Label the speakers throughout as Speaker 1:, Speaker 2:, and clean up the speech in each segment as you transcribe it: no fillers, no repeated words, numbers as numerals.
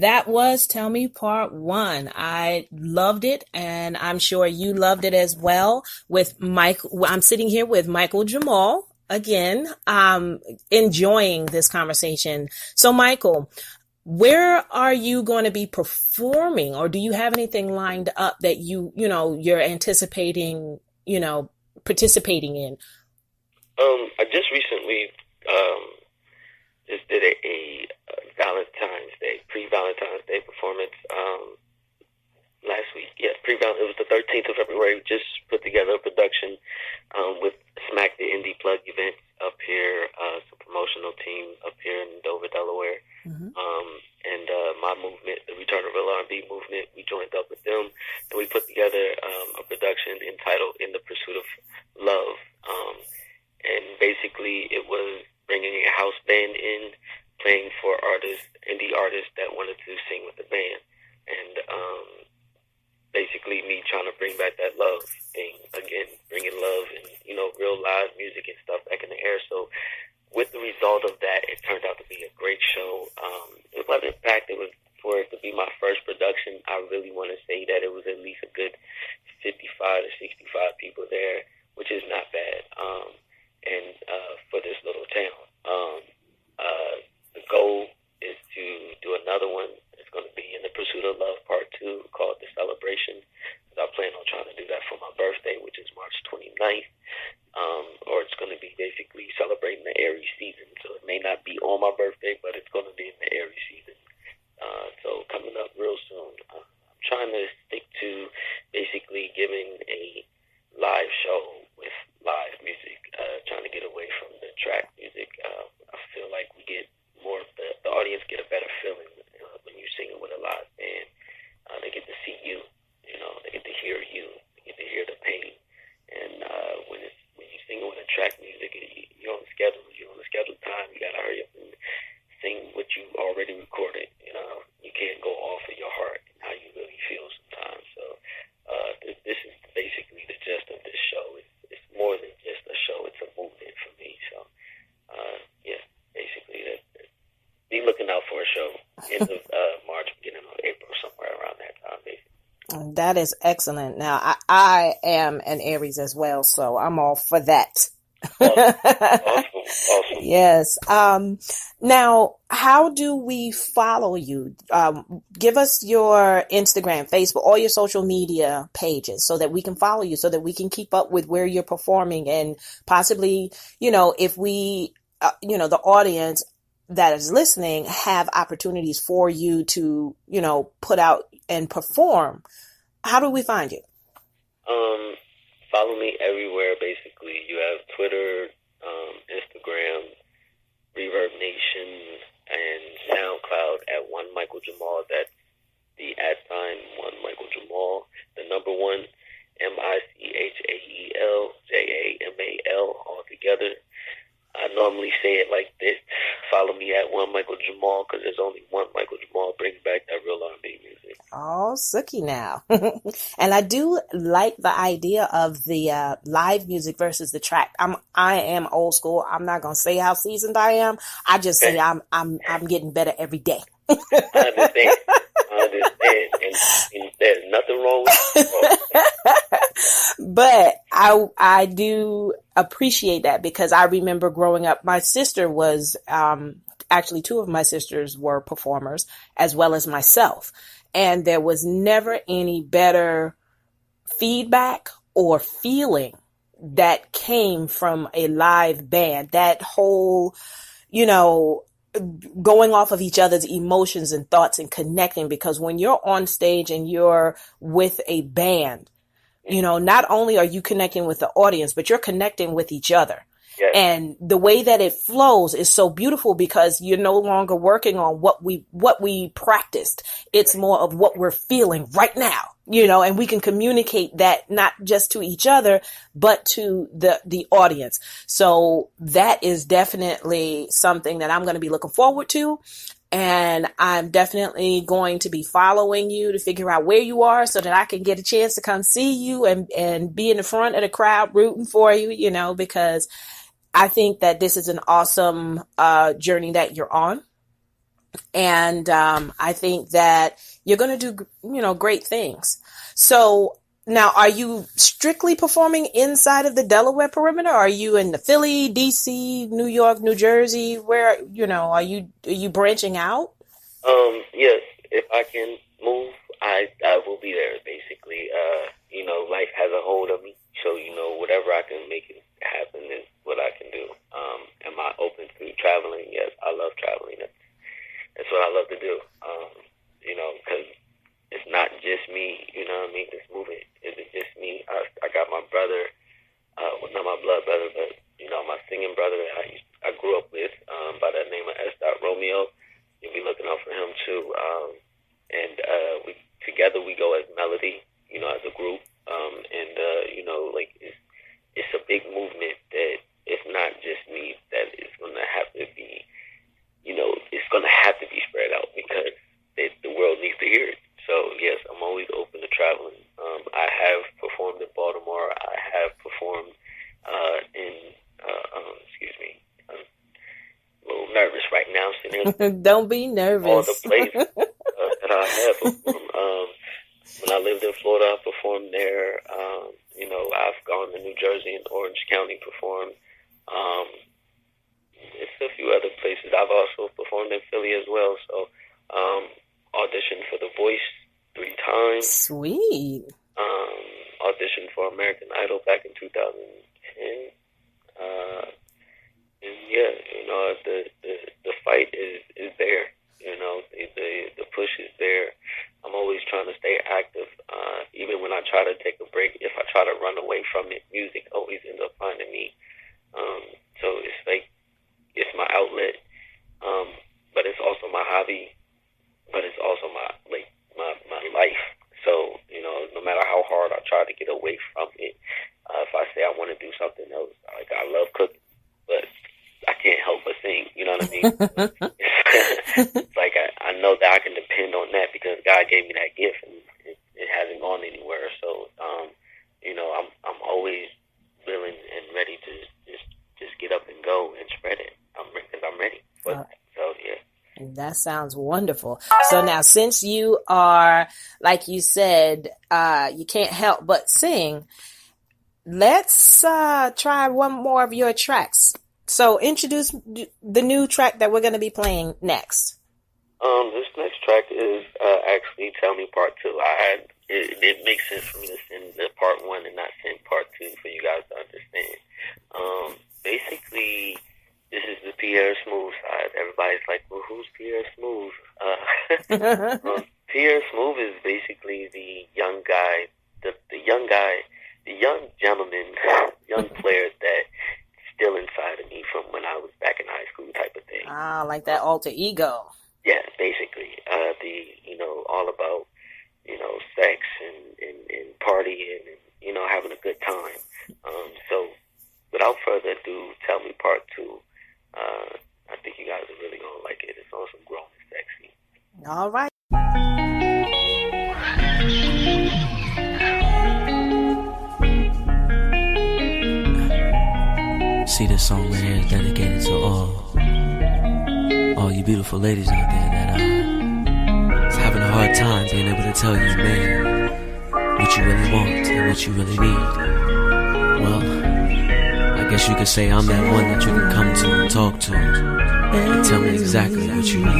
Speaker 1: that was Tell Me Part One. I loved it, and I'm sure you loved it as well. With Mike, I'm sitting here with Micheal Jamal again, enjoying this conversation. So, Micheal, where are you going to be performing, or do you have anything lined up that you're anticipating, participating in?
Speaker 2: I just recently just did a Valentine's Day, pre-Valentine's Day performance last week. Yeah, it was the 13th of February. We just put together a production with Smack the Indie Plug event up here, some promotional team up here in Dover, Delaware.
Speaker 1: Mm-hmm.
Speaker 2: And my movement, the Return of Real R&B movement, we joined up with them, and we put together a production entitled In the Pursuit of Love. And basically it was bringing a house band in, playing for indie artists that wanted to sing with the band. And basically me trying to bring back that love thing again, bringing love and, real live music and stuff back in the air. So with the result of that, it turned out to be a great show. It wasn't packed. It was for it to be my first production. I really want to say that it was at least a good 55 to 65 people there, which is not bad. And for this little town. The goal is to do another one. It's going to be In the Pursuit of Love Part 2 called The Celebration. I plan on trying to do that for my birthday, which is March 29th. Or it's going to be basically celebrating the Aries season. So it may not be on my birthday, but it's going to be in the Aries season. So coming up real soon. I'm trying to stick to basically giving a live show with live music, trying to get away from the track music. I feel like we get more, the audience get a better feeling when you're singing with a live band. They get to see you, they get to hear you, they get to hear the pain. And when you're singing with a track music, you're on the schedule, time. You gotta hurry up and sing what you already recorded. You can't go off of your heart and how you really feel sometimes. So this is basically the gist of this show. It's more than just a show; it's a movement for me. So yeah, basically be looking out for a show end of March, beginning of April, somewhere around that time, basically.
Speaker 1: That is excellent. Now, I am an Aries as well, so I'm all for that.
Speaker 2: Awesome.
Speaker 1: Yes. Now, how do we follow you? Give us your Instagram, Facebook, all your social media pages so that we can follow you, so that we can keep up with where you're performing, and possibly, if we, the audience that is listening have opportunities for you to, put out and perform. How do we find you?
Speaker 2: Follow me everywhere, basically. You have Twitter, Instagram, Reverb Nation, and SoundCloud at One Micheal Jamal. That's the @ Micheal Jamal. The number one, Micheal Jamal, all together. I normally say it like this: follow me at One Micheal Jamal, because there's only one Micheal Jamal. Bring back that real R&B music.
Speaker 1: Oh, sookie now. And I do like the idea of the live music versus the track. I am old school. I'm not gonna say how seasoned I am. I just say I'm getting better every day.
Speaker 2: I understand, and there's nothing wrong with it.
Speaker 1: But I do appreciate that, because I remember growing up, my sister was, actually two of my sisters were performers as well as myself. And there was never any better feedback or feeling that came from a live band. That whole, going off of each other's emotions and thoughts and connecting, because when you're on stage and you're with a band, not only are you connecting with the audience, but you're connecting with each other.
Speaker 2: Yes.
Speaker 1: And the way that it flows is so beautiful, because you're no longer working on what we practiced. It's more of what we're feeling right now, and we can communicate that not just to each other, but to the audience. So that is definitely something that I'm going to be looking forward to. And I'm definitely going to be following you to figure out where you are, so that I can get a chance to come see you and be in the front of the crowd rooting for you, because I think that this is an awesome journey that you're on. And I think that you're going to do, great things. So now, are you strictly performing inside of the Delaware perimeter? Are you in the Philly, DC, New York, New Jersey? Where, are you branching out?
Speaker 2: Yes, if I can move, I will be there, basically. Life has a hold of me, so, whatever I can make it happen is what I can do. Am I open to traveling? Yes, I love traveling. That's what I love to do. Because it's not just me, you know what I mean? This movement isn't just me. I got my brother, not my blood brother, but, my singing brother that I grew up with, by the name of S. Romeo. You'll be looking out for him too. And we together we go as Melody, as a group. It's a big movement that it's not just me that is going to have to be, it's going to have to be spread out because the world needs to hear it. So yes, I'm always open to traveling. I have performed in Baltimore. I have performed excuse me. I'm a little nervous right now.
Speaker 1: Don't be nervous.
Speaker 2: All the places that I have performed. When I lived in Florida, I performed there. I've gone to New Jersey and Orange County, performed. It's a few other places. I've also performed in Philly as well. So, auditioned for The Voice 3 times.
Speaker 1: Sweet.
Speaker 2: Auditioned for American Idol back in 2010. And yeah, the fight is there. The push is there. I'm always trying to stay active. Even when I try to take a break, if I try to run away from it, music always ends up finding me. So it's like, it's my outlet. But it's also my hobby. But it's also my life. So, no matter how hard I try to get away from it, if I say I want to do something else, like I love cooking, but I can't help but sing, you know what I mean? It's like I know that I can depend on that because God gave me that gift and it hasn't gone anywhere. So, I'm always willing and ready to just get up and go and spread it. Because I'm ready for that. So, yeah.
Speaker 1: That sounds wonderful. So now, since you are, like you said, you can't help but sing, let's try one more of your tracks. So introduce the new track that we're going to be playing next.
Speaker 2: This next track is actually Tell Me Part 2. It makes sense for me to send the Part 1 and not send Part 2 for you guys to understand. Basically, this is the Pierre Smooth side. Everybody's like, well, who's Pierre Smooth? Pierre Smooth is basically the young guy, the young gentleman, young player that's still inside of me from when I was back in high school type of thing.
Speaker 1: Like that alter ego.
Speaker 2: Yeah, basically. All about, sex and partying and, having a good time. So without further ado, Tell Me Part 2. I think you guys are really going to like it. It's also grown and sexy.
Speaker 1: All right.
Speaker 3: See, this song right here is dedicated to all you beautiful ladies out there that is having a hard time being able to tell you, man, what you really want and what you really need. Well, I guess you could say I'm that one that you can come to and talk to and tell me exactly what you need.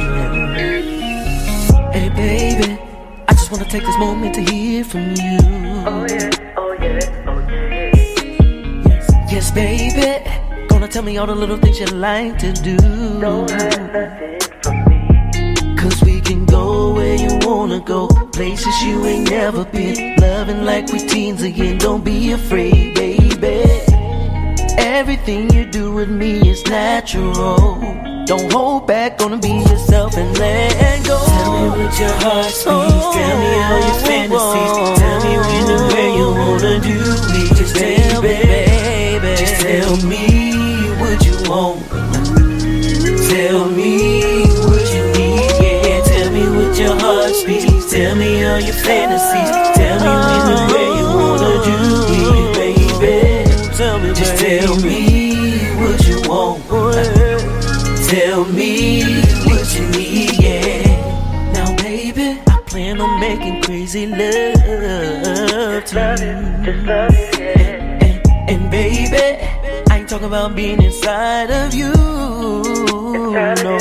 Speaker 3: Hey baby, I just wanna take this moment to hear from you.
Speaker 2: Oh yeah, oh yeah, oh yeah.
Speaker 3: Yes baby, gonna tell me all the little things you like to do.
Speaker 2: Don't hide nothing from me.
Speaker 3: Cause we can go where you wanna go, places you ain't never been. Loving like we teens again, don't be afraid baby. Everything you do with me is natural. Don't hold back, gonna be yourself and let go.
Speaker 4: Tell me what your heart speaks. Tell me all your fantasies. Tell me when and where you wanna do me. Just tell me, baby. Just tell me what you want. Tell me what you need. Yeah, tell me what your heart speaks. Tell me all your fantasies. Tell me when and where you wanna do me, baby.
Speaker 3: Tell me,
Speaker 4: just tell me what you want. Tell me what you need, yeah.
Speaker 3: love it, just love it, yeah. And baby, I ain't talking about being inside of you. No,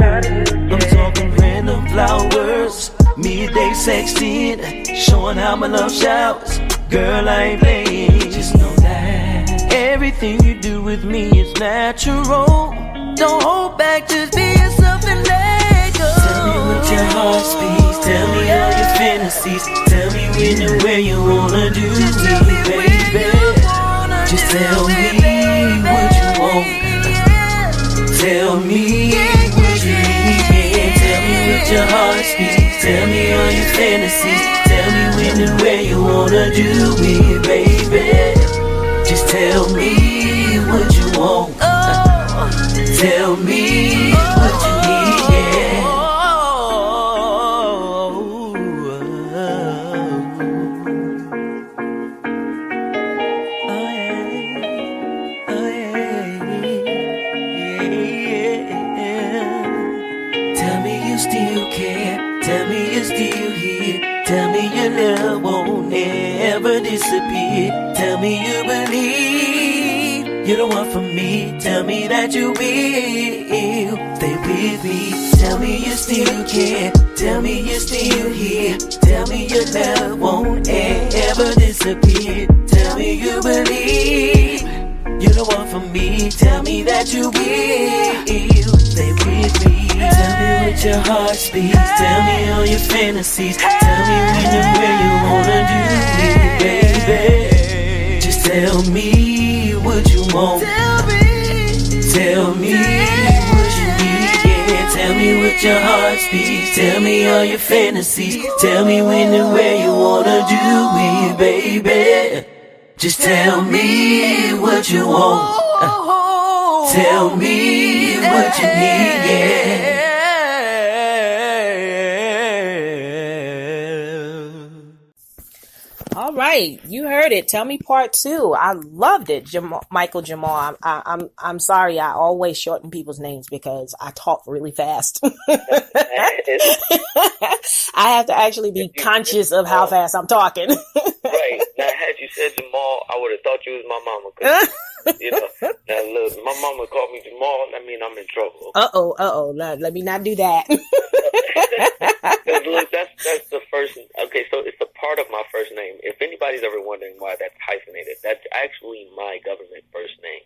Speaker 3: I'm talking random flowers, midday sexting, showing how my love showers. Girl, I ain't playing, just know that everything you do with me is natural. Don't hold back, just be yourself and let go. Tell me what your heart speaks, tell me all your fantasies. Tell me when and where you wanna do me, baby. Just tell me what you want. Tell me what you need, yeah. Tell me what your heart speaks, tell me all your fantasies. Tell me when and where you wanna do me, baby. Just tell me what you want. Tell me what you need, yeah. Tell me you still care, tell me you're still here. Tell me your love won't ever disappear. Tell me you believe you're the one for me. Tell me that you will stay with me. Tell me you still care, tell me you're still here. Tell me your love won't ever disappear. Tell me you believe you're the one for me. Tell me that you will stay with me. Tell me what your heart speaks, tell me all your fantasies. Tell me when and where you wanna do me, baby. Just tell me what you want. Tell me what you need, yeah. Tell me what your heart speaks, tell me all your fantasies. Tell me when and where you wanna do me, baby. Just tell me what you want. Tell me what you need, yeah.
Speaker 1: All right, you heard it. Tell me part 2. I loved it, Michael Jamal. I'm sorry. I always shorten people's names because I talk really fast. I have to actually be conscious of how fast I'm talking.
Speaker 2: Right. Now, had you said Jamal, I would have thought you was my mama. 'Cause, you know, now look, my mama called me Jamal. That means I'm in trouble.
Speaker 1: Uh-oh. Let me not do that.
Speaker 2: Look, that's the first. Okay, so it's a part of my first name. If anybody's ever wondering why that's hyphenated, that's actually my government first name.